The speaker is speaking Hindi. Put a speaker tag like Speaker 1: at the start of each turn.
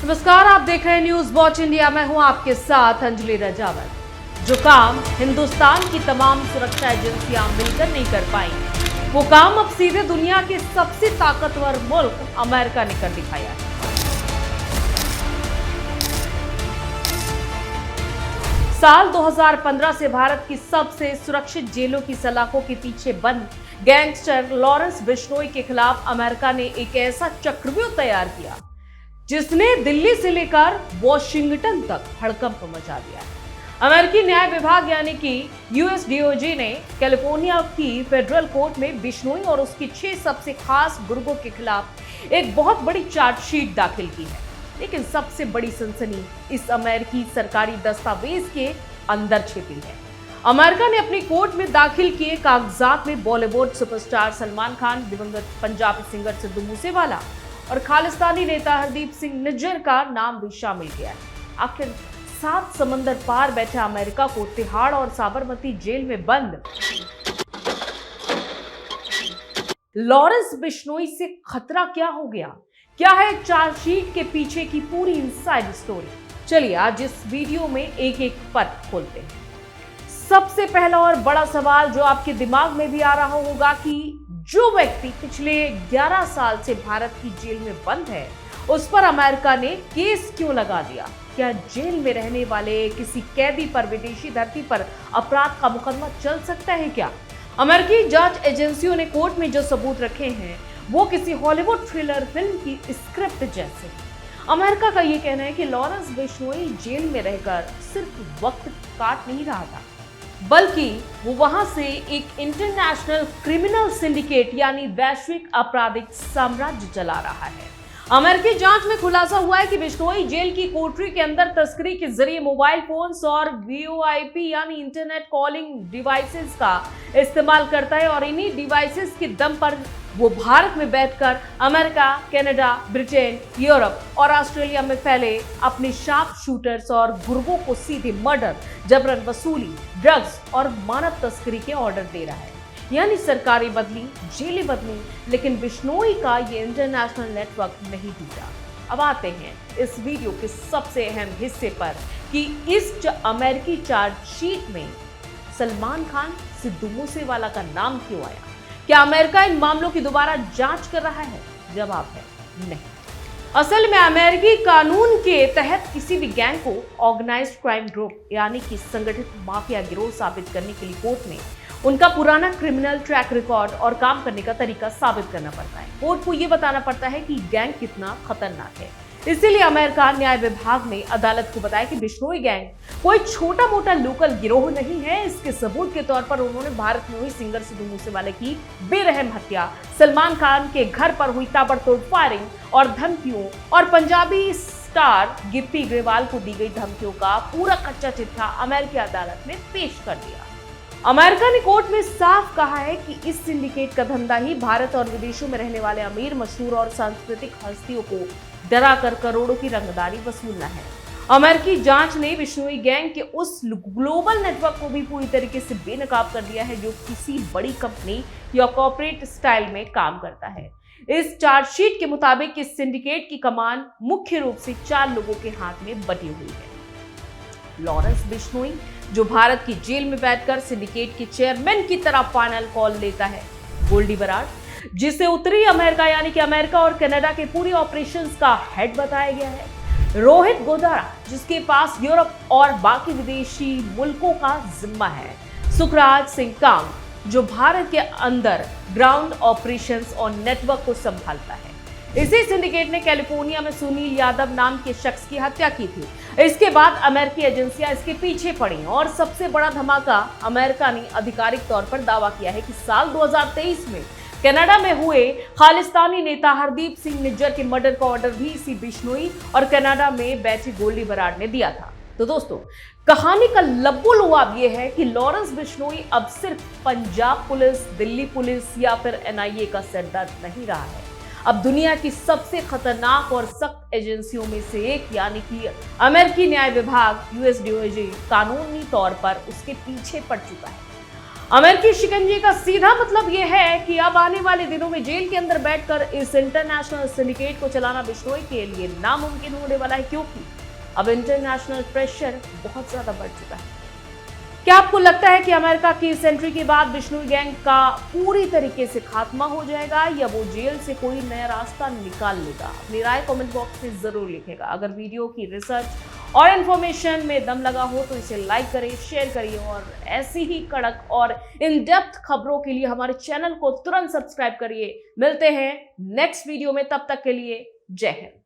Speaker 1: नमस्कार, आप देख रहे हैं न्यूज वॉच इंडिया। मैं हूं आपके साथ अंजलि रजावत। जो काम हिंदुस्तान की तमाम सुरक्षा एजेंसियां मिलकर नहीं कर पाई, वो काम अब सीधे दुनिया के सबसे ताकतवर मुल्क अमेरिका ने कर दिखाया है। साल 2015 से भारत की सबसे सुरक्षित जेलों की सलाखों के पीछे बंद गैंगस्टर लॉरेंस बिश्नोई के खिलाफ अमेरिका ने एक ऐसा चक्रव्यूह तैयार किया जिसने दिल्ली से लेकर वॉशिंगटन तक हड़कंप मचा दिया है। अमेरिकी न्याय विभाग यानी कि यूएस डीओजे ने कैलिफोर्निया की फेडरल कोर्ट में बिश्नोई और उसकी 6 सबसे खास गुर्गों के खिलाफ एक बहुत बड़ी चार्जशीट दाखिल की है। लेकिन सबसे बड़ी सनसनी इस अमेरिकी सरकारी दस्तावेज के अंदर छिपी है। अमेरिका ने अपनी कोर्ट में दाखिल किए कागजात में बॉलीवुड सुपरस्टार सलमान खान, दिवंगत पंजाबी सिंगर सिद्धू मूसेवाला और खालिस्तानी नेता हरदीप सिंह निज्जर का नाम भी शामिल किया है। आखिर 7 समंदर पार बैठे अमेरिका को तिहाड़ और साबरमती जेल में बंद लॉरेंस बिश्नोई से खतरा क्या हो गया? क्या है चार्जशीट के पीछे की पूरी इनसाइड स्टोरी? चलिए आज इस वीडियो में एक एक पद खोलते हैं। सबसे पहला और बड़ा सवाल जो आपके दिमाग में भी आ रहा होगा कि जो व्यक्ति पिछले 11 साल से भारत की जेल में बंद है, उस पर अमेरिका ने केस क्यों लगा दिया? क्या जेल में रहने वाले किसी कैदी पर विदेशी धरती पर अपराध का मुकदमा चल सकता है क्या? अमेरिकी जांच एजेंसियों ने कोर्ट में जो सबूत रखे हैं वो किसी हॉलीवुड थ्रिलर फिल्म की स्क्रिप्ट जैसे। अमेरिका का ये कहना है कि लॉरेंस बिश्नोई जेल में रहकर सिर्फ वक्त काट नहीं रहा था, बल्कि वो वहां से एक इंटरनेशनल क्रिमिनल सिंडिकेट यानी वैश्विक आपराधिक साम्राज्य चला रहा है। अमेरिकी जांच में खुलासा हुआ है कि बिश्नोई जेल की कोठरी के अंदर तस्करी के जरिए मोबाइल फोन्स और वीओआईपी यानी इंटरनेट कॉलिंग डिवाइसेस का इस्तेमाल करता है और इन्हीं डिवाइसेस के दम पर वो भारत में बैठकर अमेरिका, कनाडा, ब्रिटेन, यूरोप और ऑस्ट्रेलिया में फैले अपने शार्प शूटर्स और गुर्गों को सीधे मर्डर, जबरन वसूली, ड्रग्स और मानव तस्करी के ऑर्डर दे रहा है। यानी सरकारें बदली, जेलें बदली, लेकिन बिश्नोई का ये इंटरनेशनल नेटवर्क नहीं टूटा। अब आते हैं इस वीडियो के सबसे अहम हिस्से पर कि इस अमेरिकी चार्जशीट में सलमान खान, सिद्धू मूसेवाला का नाम क्यों आया? क्या अमेरिका इन मामलों की दोबारा जांच कर रहा है? जवाब है नहीं। असल में अमेरिकी कानून के तहत किसी भी गैंग को ऑर्गेनाइज्ड क्राइम ग्रुप यानी कि संगठित माफिया गिरोह साबित करने के लिए कोर्ट में उनका पुराना क्रिमिनल ट्रैक रिकॉर्ड और काम करने का तरीका साबित करना पड़ता है। कोर्ट को यह बताना पड़ता है कि गैंग कितना खतरनाक है। इसीलिए अमेरिका न्याय विभाग ने अदालत को बताया कि बिश्नोई गैंग कोई छोटा मोटा लोकल गिरोह नहीं है। इसके सबूत के तौर पर उन्होंने भारत में हुई सिंगर सिद्धू मूसेवाले की बेरहम हत्या, सलमान खान के घर पर हुई ताबड़तोड़ फायरिंग और धमकियों और पंजाबी स्टार गिप्पी ग्रेवाल को दी गई धमकियों का पूरा कच्चा चिट्ठा अमेरिकी अदालत में पेश कर दिया। अमेरिका ने कोर्ट में साफ कहा है कि इस सिंडिकेट का धंधा ही भारत और विदेशों में रहने वाले अमीर, मशहूर और सांस्कृतिक हस्तियों को डरा कर करोड़ों की रंगदारी वसूलना है। अमेरिकी जांच ने बिश्नोई गैंग के उस ग्लोबल नेटवर्क को भी पूरी तरीके से बेनकाब कर दिया है जो किसी बड़ी कंपनी या कॉर्पोरेट स्टाइल में काम करता है। इस चार्जशीट के मुताबिक इस सिंडिकेट की कमान मुख्य रूप से 4 लोगों के हाथ में बटी हुई है। लॉरेंस बिश्नोई जो भारत की जेल में बैठकर सिंडिकेट के चेयरमैन की तरह फाइनल कॉल लेता है। गोल्डी बराड जिसे उत्तरी अमेरिका यानी कि अमेरिका और कनाडा के पूरी ऑपरेशंस का हेड बताया गया है। रोहित गोदारा जिसके पास यूरोप और बाकी विदेशी मुल्कों का जिम्मा है। सुखराज सिंह कांग जो भारत के अंदर ग्राउंड ऑपरेशंस और नेटवर्क को संभालता है। इसी सिंडिकेट ने कैलिफोर्निया में सुनील यादव नाम के शख्स की हत्या की थी। इसके बाद अमेरिकी एजेंसियां इसके पीछे पड़ी और सबसे बड़ा धमाका, अमेरिका ने आधिकारिक तौर पर दावा किया है कि साल 2023 में कनाडा में हुए खालिस्तानी नेता हरदीप सिंह निज्जर के मर्डर का ऑर्डर भी इसी बिश्नोई और कनाडा में बैठे गोल्डी बराड ने दिया था। तो दोस्तों, कहानी का लब्बो-लुआब यह है कि लॉरेंस बिश्नोई अब सिर्फ पंजाब पुलिस, दिल्ली पुलिस या फिर एनआईए का सरदर्द नहीं रहा है। अब दुनिया की सबसे खतरनाक और सख्त एजेंसियों में से एक यानी कि अमेरिकी न्याय विभाग यूएस डीओजे कानूनी तौर पर उसके पीछे पड़ चुका है। अमेरिकी शिकंजे का सीधा मतलब यह है कि अब आने वाले दिनों में जेल के अंदर बैठकर इस इंटरनेशनल सिंडिकेट को चलाना बिश्नोई के लिए नामुमकिन होने वाला है, क्योंकि अब इंटरनेशनल प्रेशर बहुत ज्यादा बढ़ चुका है। क्या आपको लगता है कि अमेरिका की इस एंट्री के बाद बिश्नोई गैंग का पूरी तरीके से खात्मा हो जाएगा या वो जेल से कोई नया रास्ता निकाल लेगा? अपनी राय कमेंट बॉक्स में जरूर लिखेगा। अगर वीडियो की रिसर्च और इन्फॉर्मेशन में दम लगा हो तो इसे लाइक करें, शेयर करिए और ऐसी ही कड़क और इन डेप्थ खबरों के लिए हमारे चैनल को तुरंत सब्सक्राइब करिए। मिलते हैं नेक्स्ट वीडियो में, तब तक के लिए जय हिंद।